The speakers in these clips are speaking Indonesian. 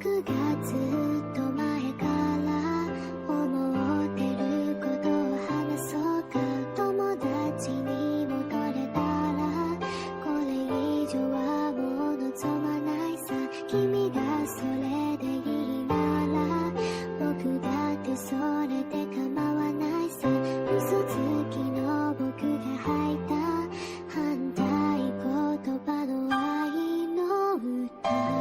僕がずっと前から思ってることを話そうか。友達に戻れたらこれ以上はもう望まないさ。君がそれでいいなら僕だってそれで構わないさ。嘘つきの僕が吐いた反対言葉の愛の歌。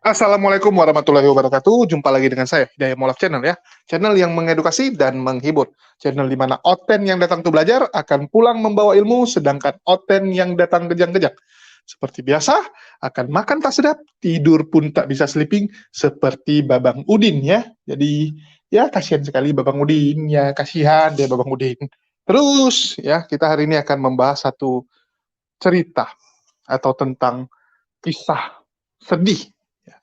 Assalamualaikum warahmatullahi wabarakatuh. Jumpa lagi dengan saya, Hidayah Molaf Channel ya. Channel yang mengedukasi dan menghibur. Channel di mana Oten yang datang tuh belajar akan pulang membawa ilmu, sedangkan Oten yang datang kejang-kejang. Seperti biasa, akan makan tak sedap, tidur pun tak bisa sleeping, seperti Babang Udin ya. Jadi, ya kasihan sekali Babang Udin, ya kasihan deh Babang Udin. Terus, ya kita hari ini akan membahas satu cerita atau tentang kisah sedih.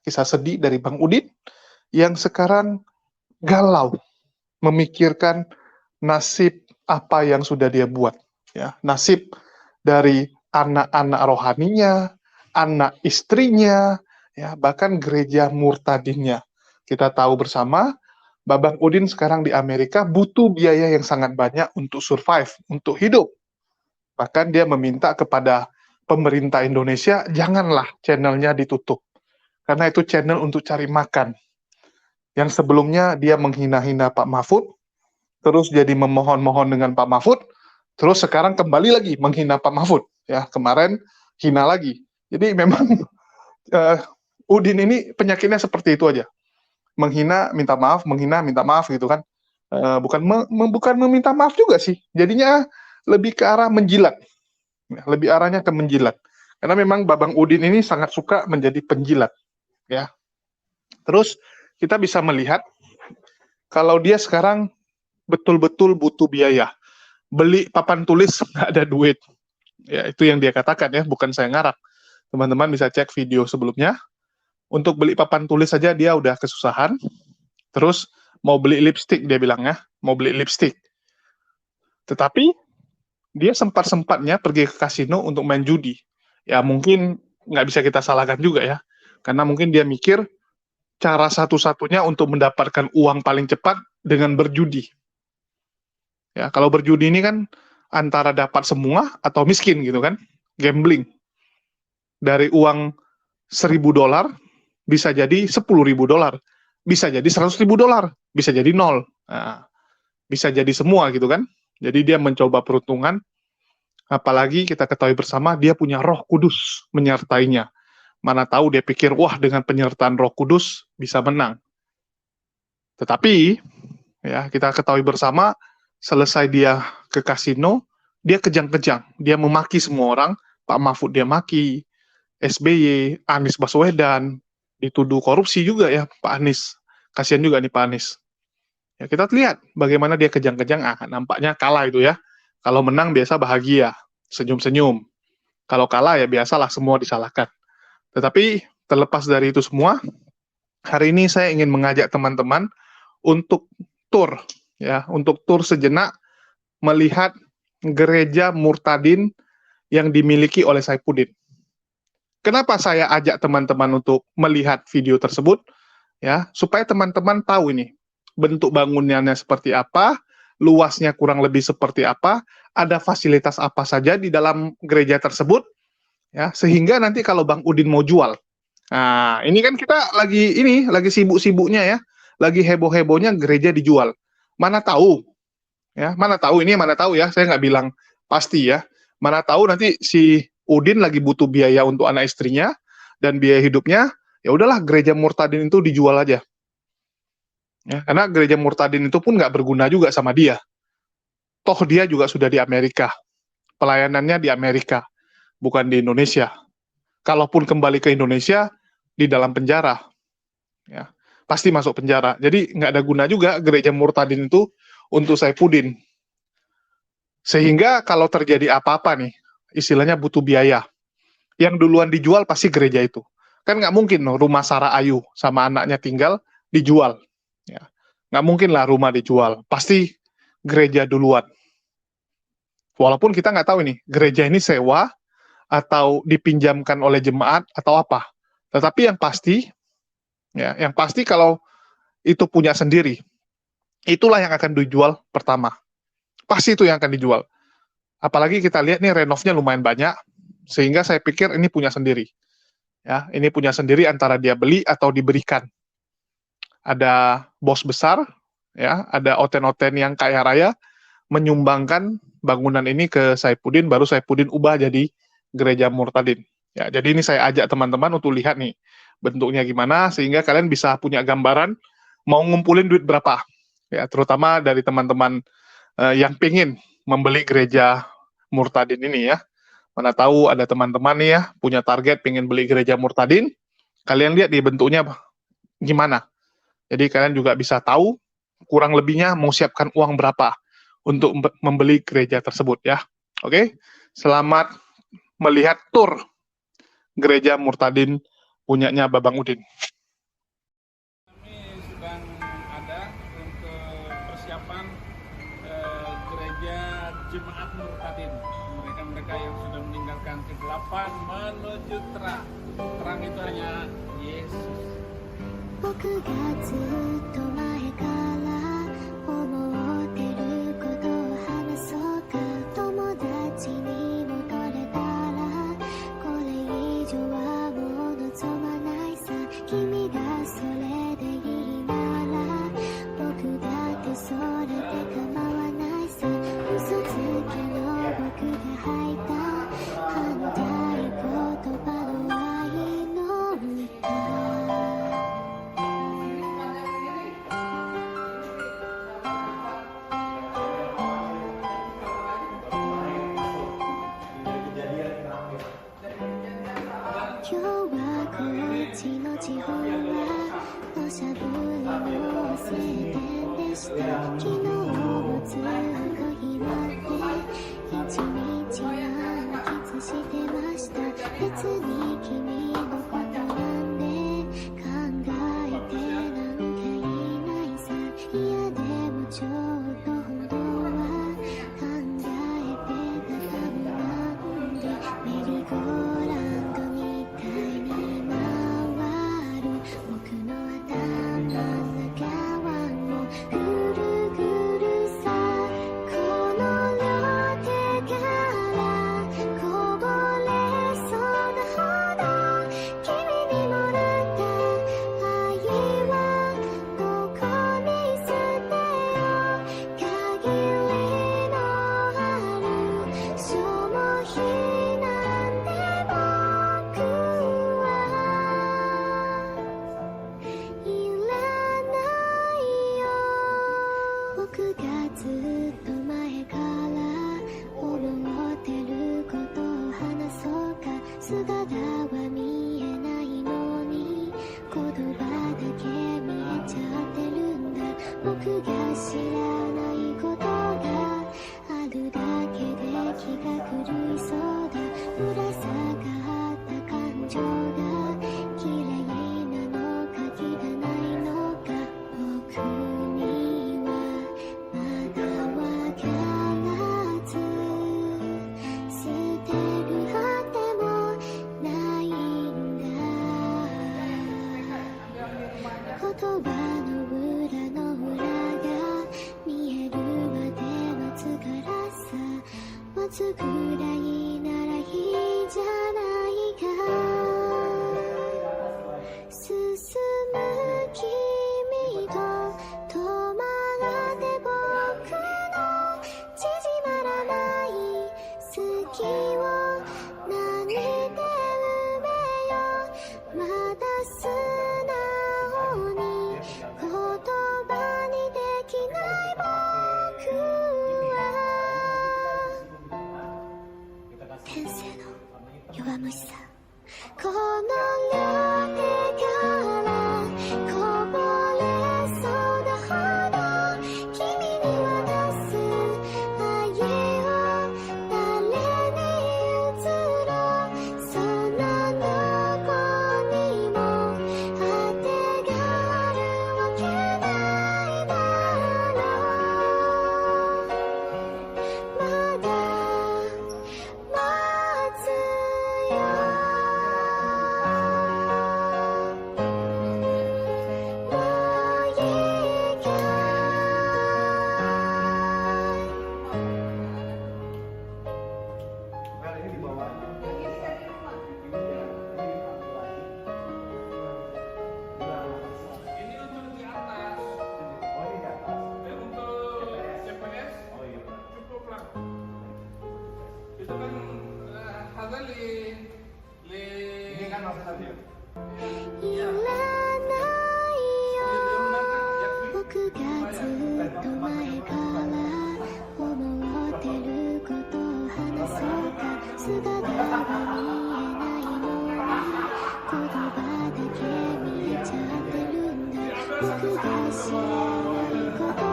Kisah sedih dari Bang Udin yang sekarang galau memikirkan nasib apa yang sudah dia buat, ya, nasib dari anak-anak rohaninya, anak istrinya, ya, bahkan gereja murtadinnya. Kita tahu bersama, Babang Udin sekarang di Amerika butuh biaya yang sangat banyak untuk survive, untuk hidup. Bahkan dia meminta kepada pemerintah Indonesia, janganlah channelnya ditutup. Karena itu channel untuk cari makan. Yang sebelumnya dia menghina-hina Pak Mahfud, terus jadi memohon-mohon dengan Pak Mahfud, terus sekarang kembali lagi menghina Pak Mahfud. Ya, kemarin hina lagi. Jadi memang Udin ini penyakitnya seperti itu aja. Menghina, minta maaf, menghina, minta maaf gitu kan. Bukan meminta maaf juga sih. Jadinya lebih ke arah menjilat. Lebih arahnya ke menjilat. Karena memang Babang Udin ini sangat suka menjadi penjilat. Ya, terus kita bisa melihat kalau dia sekarang betul-betul butuh biaya, beli papan tulis nggak ada duit, ya itu yang dia katakan ya, bukan saya ngarang. Teman-teman bisa cek video sebelumnya. Untuk beli papan tulis saja dia udah kesusahan. Terus mau beli lipstick dia bilang ya, mau beli lipstick. Tetapi dia sempat-sempatnya pergi ke kasino untuk main judi. Ya mungkin nggak bisa kita salahkan juga ya. Karena mungkin dia mikir cara satu-satunya untuk mendapatkan uang paling cepat dengan berjudi. Ya, kalau berjudi ini kan antara dapat semua atau miskin gitu kan, gambling. Dari uang $1.000 bisa jadi $10.000, bisa jadi $100.000, bisa jadi 0. Nah, bisa jadi semua gitu kan. Jadi dia mencoba peruntungan, apalagi kita ketahui bersama dia punya Roh Kudus menyertainya. Mana tahu dia pikir, wah dengan penyertaan Roh Kudus bisa menang. Tetapi, ya kita ketahui bersama, selesai dia ke kasino, dia kejang-kejang. Dia memaki semua orang, Pak Mahfud dia maki, SBY, Anies Baswedan, dituduh korupsi juga ya Pak Anies. Kasihan juga nih Pak Anies. Ya kita lihat bagaimana dia kejang-kejang, nampaknya kalah itu ya. Kalau menang biasa bahagia, senyum-senyum. Kalau kalah ya biasalah semua disalahkan. Tetapi terlepas dari itu semua, hari ini saya ingin mengajak teman-teman untuk tur, ya, untuk tur sejenak melihat gereja murtadin yang dimiliki oleh Saifuddin. Kenapa saya ajak teman-teman untuk melihat video tersebut? Ya, supaya teman-teman tahu ini bentuk bangunannya seperti apa, luasnya kurang lebih seperti apa, ada fasilitas apa saja di dalam gereja tersebut. Ya, sehingga nanti kalau Bang Udin mau jual, nah ini kan kita lagi sibuk-sibuknya ya, lagi heboh-hebohnya gereja dijual. Mana tahu, ya mana tahu ya, saya nggak bilang pasti ya. Mana tahu nanti si Udin lagi butuh biaya untuk anak istrinya dan biaya hidupnya, ya udahlah gereja murtadin itu dijual aja. Ya, karena gereja murtadin itu pun nggak berguna juga sama dia. Toh dia juga sudah di Amerika, pelayanannya di Amerika, bukan di Indonesia. Kalaupun kembali ke Indonesia, di dalam penjara. Ya. pasti masuk penjara. Jadi nggak ada guna juga gereja Murtadin itu untuk Saifuddin. Sehingga kalau terjadi apa-apa nih, istilahnya butuh biaya. Yang duluan dijual pasti gereja itu. Kan nggak mungkin loh, rumah Sarah Ayu sama anaknya tinggal dijual. Ya. Nggak mungkin lah rumah dijual. Pasti gereja duluan. Walaupun kita nggak tahu ini, gereja ini sewa atau dipinjamkan oleh jemaat atau apa. Tetapi yang pasti kalau itu punya sendiri, itulah yang akan dijual pertama. Pasti itu yang akan dijual. Apalagi kita lihat nih renovnya lumayan banyak, sehingga saya pikir ini punya sendiri. Ya, ini punya sendiri antara dia beli atau diberikan. Ada bos besar, ya, ada oten-oten yang kaya raya menyumbangkan bangunan ini ke Saifuddin, baru Saifuddin ubah jadi gereja Murtadin. Ya, jadi ini saya ajak teman-teman untuk lihat nih bentuknya gimana, sehingga kalian bisa punya gambaran mau ngumpulin duit berapa. Ya, terutama dari teman-teman yang pengen membeli gereja Murtadin ini ya. Mana tahu ada teman-teman nih ya punya target pengen beli gereja Murtadin. Kalian lihat di bentuknya gimana. Jadi kalian juga bisa tahu kurang lebihnya mau siapkan uang berapa untuk membeli gereja tersebut ya. Oke. Selamat melihat tur gereja Murtadin punyanya Babang Udin. Kami sedang ada untuk persiapan gereja Jemaat Murtadin. Mereka yang sudah meninggalkan kegelapan menuju terang. Terang itu hanya Yesus. 僕がずっと前から思ってることを話そうか友達に戻れたらこれ以上はもう望まないさ君がそれでいいなら僕だってそれで構わないさ嘘つきの僕が吐いた反対言葉の愛の歌 今日はこっちの地方は土砂降りの晴天でした昨日もずっと暇で一日満喫してました別に君のことなんで考えてなんかいないさいやでもちょっと本当は考えてたかもなんでメリーゴーランドみたいに回る僕の頭の中はもうぐるぐるさこの両手からこぼれそうなほど君にもらった愛はどこに捨てよう限りのあるその日なんて僕はいらないよ僕がずっと前から思ってることを話そうか姿は見えないのに言葉だけ見えちゃってるんだ僕が知らないことがあるだけで気が狂いそうだぶら下がった感情が綺麗なのか汚いのか僕にはまだわからず捨てるあてもないんだ言葉の裏の裏が見えるまで待つからさ待つくらいならいいじゃないか進む君と止まって僕の縮まらない好きを何で埋めようまだ素直に言葉にできない僕はいらないよ僕がずっと前から思ってることを話そうか姿が見えないのに言葉だけ見えちゃってるんだ僕が知らないことが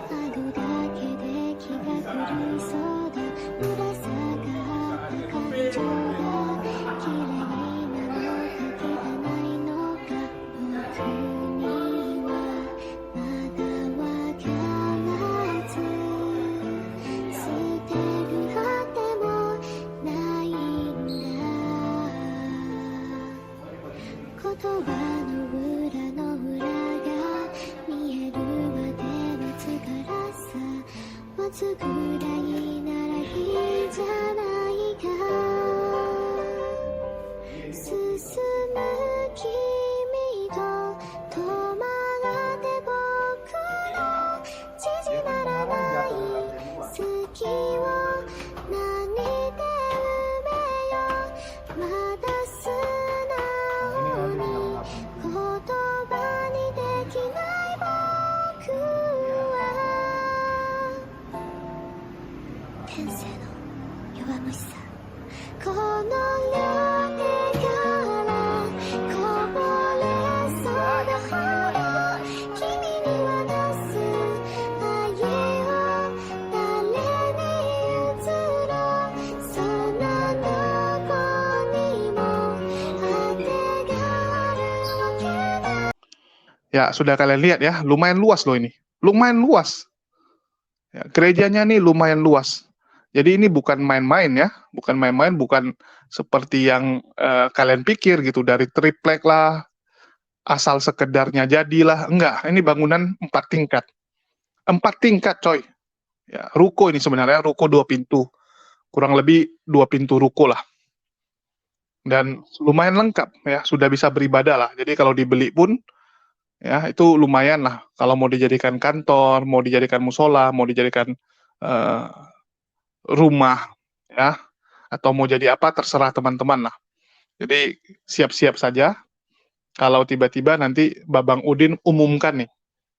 あるだけで気が狂いそうだぶら下がった感情が綺麗なのか汚いのか僕にはまだわからず捨てるあてもないんだ言葉の裏の裏が見えるまで待つからさ待つくらいならいいじゃないか進む君と止まって僕の縮まらない好きを何で埋めようまだ素直に言葉にできない僕は天性の弱虫さこの両手からこぼれそうだほど君に渡す愛を誰に譲ろうそんなどこにも当てがあるわけだ Ya, sudah kalian lihat ya, lumayan luas loh ini. Lumayan luas. Ya, gerejanya nih lumayan luas. Jadi ini bukan main-main ya, bukan main-main, bukan seperti yang kalian pikir gitu, dari triplek lah, asal sekedarnya jadilah. Enggak, ini bangunan 4 tingkat. 4 tingkat coy. Ya, ruko ini sebenarnya, ruko 2 pintu. Kurang lebih 2 pintu ruko lah. Dan lumayan lengkap ya, sudah bisa beribadah lah. Jadi kalau dibeli pun, ya itu lumayan lah. Kalau mau dijadikan kantor, mau dijadikan musola, mau dijadikan rumah, ya, atau mau jadi apa, terserah teman-teman lah. Jadi siap-siap saja. Kalau tiba-tiba nanti Babang Udin umumkan nih.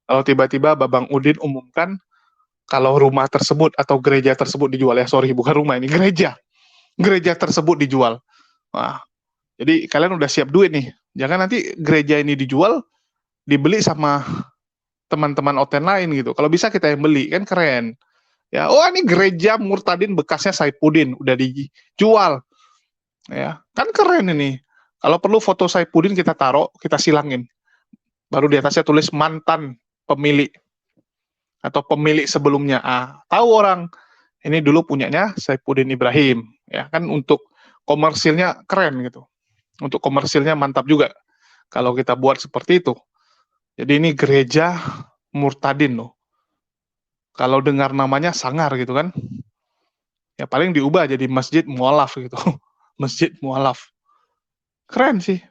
Kalau tiba-tiba Babang Udin umumkan kalau rumah tersebut atau gereja tersebut dijual, ya sorry bukan rumah ini, gereja tersebut dijual. Wah, jadi kalian udah siap duit nih. Jangan nanti gereja ini dijual, dibeli sama teman-teman Oten lain gitu. Kalau bisa kita yang beli, kan keren. Ya, oh ini gereja Murtadin bekasnya Saipudin udah dijual. Ya, kan keren ini. Kalau perlu foto Saipudin kita taruh, kita silangin. Baru di atasnya tulis mantan pemilik atau pemilik sebelumnya. Tahu orang ini dulu punyanya Saipudin Ibrahim, ya kan, untuk komersilnya keren gitu. Untuk komersilnya mantap juga kalau kita buat seperti itu. Jadi ini gereja Murtadin loh. Kalau dengar namanya sangar gitu kan. Ya paling diubah jadi Masjid Mualaf gitu. Masjid Mualaf. Keren sih.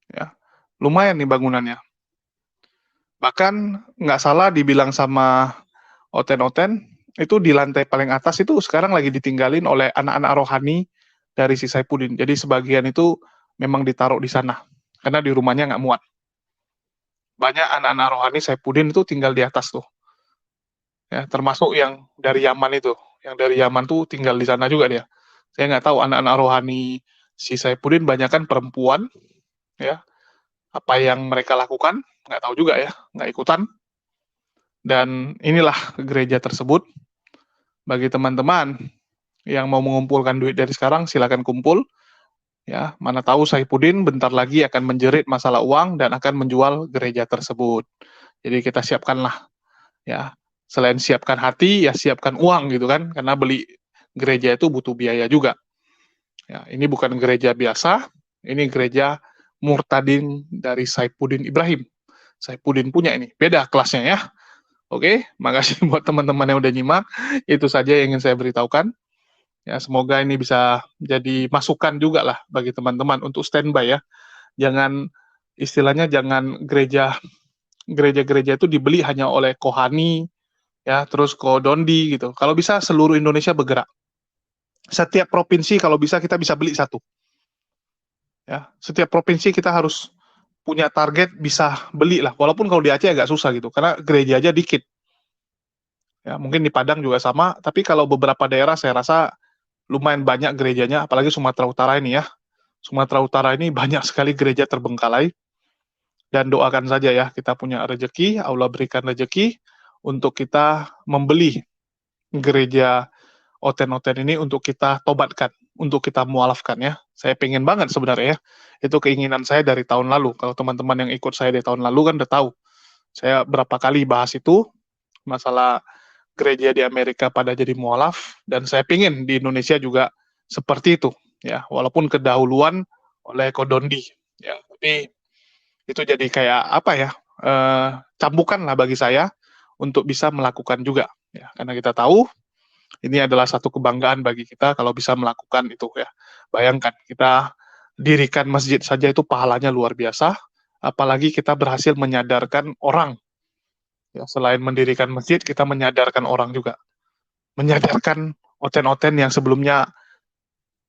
Ya, lumayan nih bangunannya. Bahkan nggak salah dibilang sama Oten-Oten, itu di lantai paling atas itu sekarang lagi ditinggalin oleh anak-anak rohani dari si Saipudin. Jadi sebagian itu memang ditaruh di sana. Karena di rumahnya nggak muat. Banyak anak-anak rohani Saipudin itu tinggal di atas tuh. Ya, termasuk yang dari Yaman itu. Yang dari Yaman tuh tinggal di sana juga dia. Saya nggak tahu anak-anak rohani si Saipudin banyak kan perempuan. Ya, apa yang mereka lakukan, nggak tahu juga ya. Nggak ikutan. Dan inilah gereja tersebut. Bagi teman-teman yang mau mengumpulkan duit dari sekarang, silakan kumpul. Ya, mana tahu Saipudin bentar lagi akan menjerit masalah uang dan akan menjual gereja tersebut. Jadi kita siapkanlah, ya. Selain siapkan hati, ya siapkan uang gitu kan, karena beli gereja itu butuh biaya juga. Ya, ini bukan gereja biasa, ini gereja Murtadin dari Saipudin Ibrahim. Saipudin punya ini, beda kelasnya ya. Oke, makasih buat teman-teman yang udah nyimak. Itu saja yang ingin saya beritahukan. Ya, semoga ini bisa jadi masukan juga lah bagi teman-teman untuk standby ya. Jangan, istilahnya jangan gereja-gereja itu dibeli hanya oleh Kohani, ya, terus Kodondi gitu. Kalau bisa seluruh Indonesia bergerak. Setiap provinsi kalau bisa kita bisa beli satu. Ya, setiap provinsi kita harus punya target bisa beli lah. Walaupun kalau di Aceh agak susah gitu, karena gereja aja dikit. Ya, mungkin di Padang juga sama, tapi kalau beberapa daerah saya rasa lumayan banyak gerejanya, apalagi Sumatera Utara ini ya. Sumatera Utara ini banyak sekali gereja terbengkalai, dan doakan saja ya, kita punya rezeki, Allah berikan rezeki untuk kita membeli gereja Oten-Oten ini untuk kita tobatkan, untuk kita mualafkan ya. Saya pengen banget sebenarnya ya. Itu keinginan saya dari tahun lalu. Kalau teman-teman yang ikut saya di tahun lalu kan udah tahu. Saya berapa kali bahas itu, masalah gereja di Amerika pada jadi mualaf, dan saya pengen di Indonesia juga seperti itu ya, walaupun kedahuluan oleh Kodondi ya, tapi itu jadi kayak apa ya, cambukan lah bagi saya untuk bisa melakukan juga ya, karena kita tahu ini adalah satu kebanggaan bagi kita kalau bisa melakukan itu ya. Bayangkan kita dirikan masjid saja itu pahalanya luar biasa, apalagi kita berhasil menyadarkan orang ya. Selain mendirikan masjid, kita menyadarkan orang juga, menyadarkan oten-oten yang sebelumnya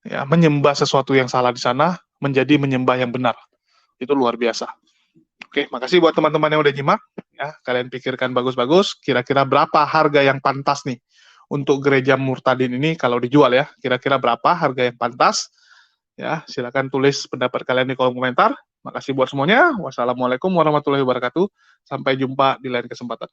ya menyembah sesuatu yang salah di sana menjadi menyembah yang benar. Itu luar biasa. Oke, makasih buat teman-teman yang udah nyimak ya. Kalian pikirkan bagus-bagus kira-kira berapa harga yang pantas nih untuk gereja Murtadin ini kalau dijual ya. Kira-kira berapa harga yang pantas? Ya, silakan tulis pendapat kalian di kolom komentar. Makasih buat semuanya. Wassalamualaikum warahmatullahi wabarakatuh. Sampai jumpa di lain kesempatan.